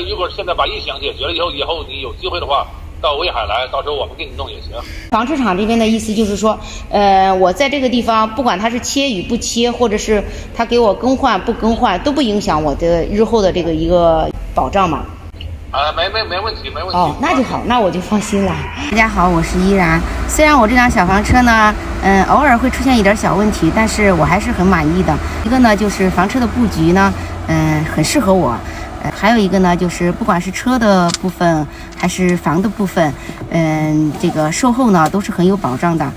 如果现在把疫情解决了以后你有机会的话，到威海来，到时候我们给你弄也行。房市场这边的意思就是说，我在这个地方，不管它是切与不切，或者是他给我更换不更换，都不影响我的日后的这个一个保障嘛。没问题，没问题。哦，那就好，那我就放心了。大家好，我是依然。虽然我这辆小房车呢，偶尔会出现一点小问题，但是我还是很满意的。一个呢，就是房车的布局呢，很适合我。还有一个呢，就是不管是车的部分还是房的部分，这个售后呢都是很有保障的。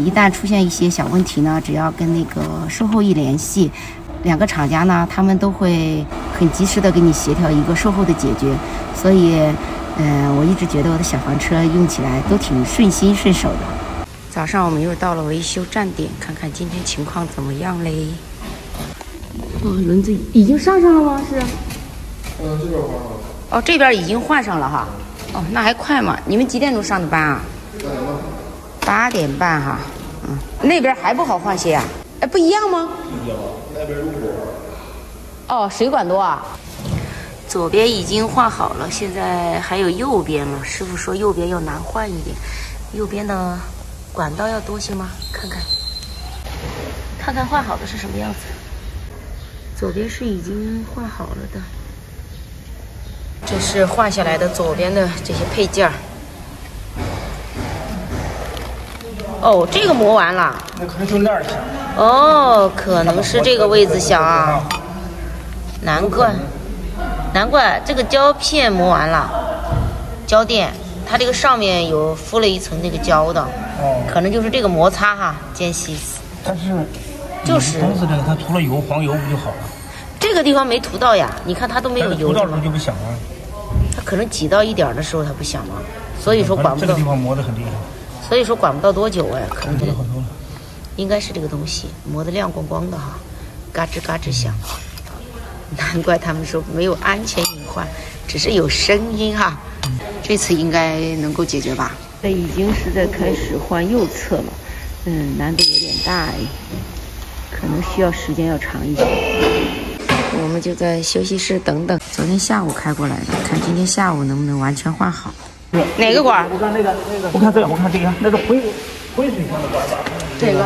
一旦出现一些小问题呢，只要跟那个售后一联系，两个厂家呢，他们都会很及时的给你协调一个售后的解决。所以，我一直觉得我的小房车用起来都挺顺心顺手的。早上我们又到了维修站点，看看今天情况怎么样嘞？哦，轮子已经上了吗？是。这边换上了。哦，这边已经换上了哈。哦，那还快嘛？你们几点钟上的班啊？8点半哈。那边还不好换些啊？哎，不一样吗？不一样，那边入口。哦，水管多啊。左边已经换好了，现在还有右边了。师傅说右边要难换一点，右边的管道要多些吗？看看换好的是什么样子。左边是已经换好了的。这是换下来的左边的这些配件。哦，这个磨完了。那可能就那儿响。哦，可能是这个位置响啊。难怪这个胶片磨完了，胶垫，它这个上面有敷了一层那个胶的，可能就是这个摩擦哈间隙。但是就是公司这个它涂了油，黄油不就好了？这个地方没涂到呀，你看它都没有油。涂到时候就不响了。它可能挤到一点的时候它不响嘛，所以说管不到。这个地方磨得很厉害。所以说管不到多久哎，可能这个很多了。应该是这个东西磨得亮光光的哈，嘎吱嘎吱响。难怪他们说没有安全隐患，只是有声音哈。这次应该能够解决吧？这已经是在开始换右侧了，难度有点大哎，可能需要时间要长一些。我们就在休息室等等。昨天下午开过来的，看今天下午能不能完全换好。哪个管？我看那个，我看这个，我看这个，那是浑水箱的管吧？这个。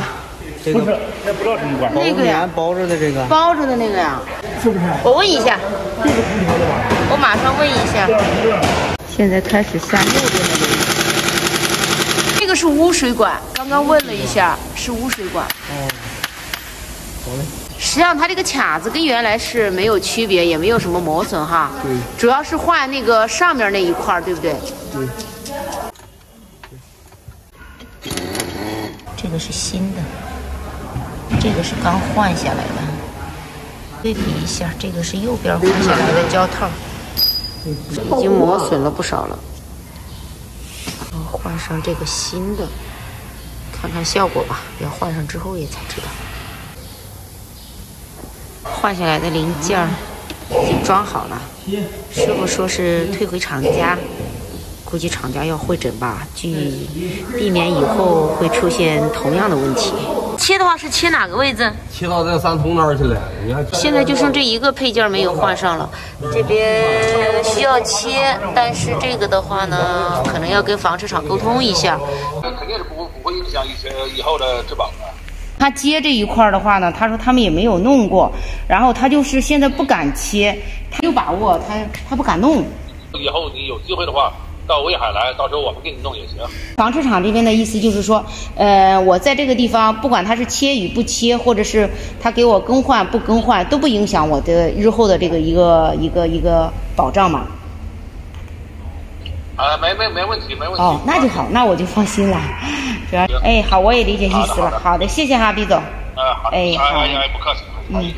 不是，那不知道什么管。那个呀，包着的这个。包着的那个呀，是不是？我问一下。这个空调的吧？我马上问一下。现在开始下右边的流。这个是污水管，刚刚问了一下，是污水管。哦。好嘞。实际上它这个卡子跟原来是没有区别，也没有什么磨损哈。对。主要是换那个上面那一块，对不对？对。这个是新的。这个是刚换下来的，对比一下，这个是右边换下来的胶套，已经磨损了不少了。换上这个新的，看看效果吧，要换上之后也才知道。换下来的零件已经装好了，师傅说是退回厂家，估计厂家要会诊吧，避免以后会出现同样的问题。切的话是切哪个位置？切到这3筒那儿去了。现在就剩这一个配件没有换上了，这边需要切，但是这个的话呢，可能要跟房车厂沟通一下。肯定是不会影响以后的质保的。他接这一块的话呢，他说他们也没有弄过，然后他就是现在不敢切，他有把握，他不敢弄。以后你有机会的话，到威海来，到时候我们给你弄也行。房车厂这边的意思就是说，我在这个地方，不管它是切与不切，或者是他给我更换不更换，都不影响我的日后的这个一个保障嘛。没问题，没问题。哦，那就好，那我就放心了。主要，哎，好，我也理解意思了。好的，谢谢哈，毕总。好。哎，好。不客气。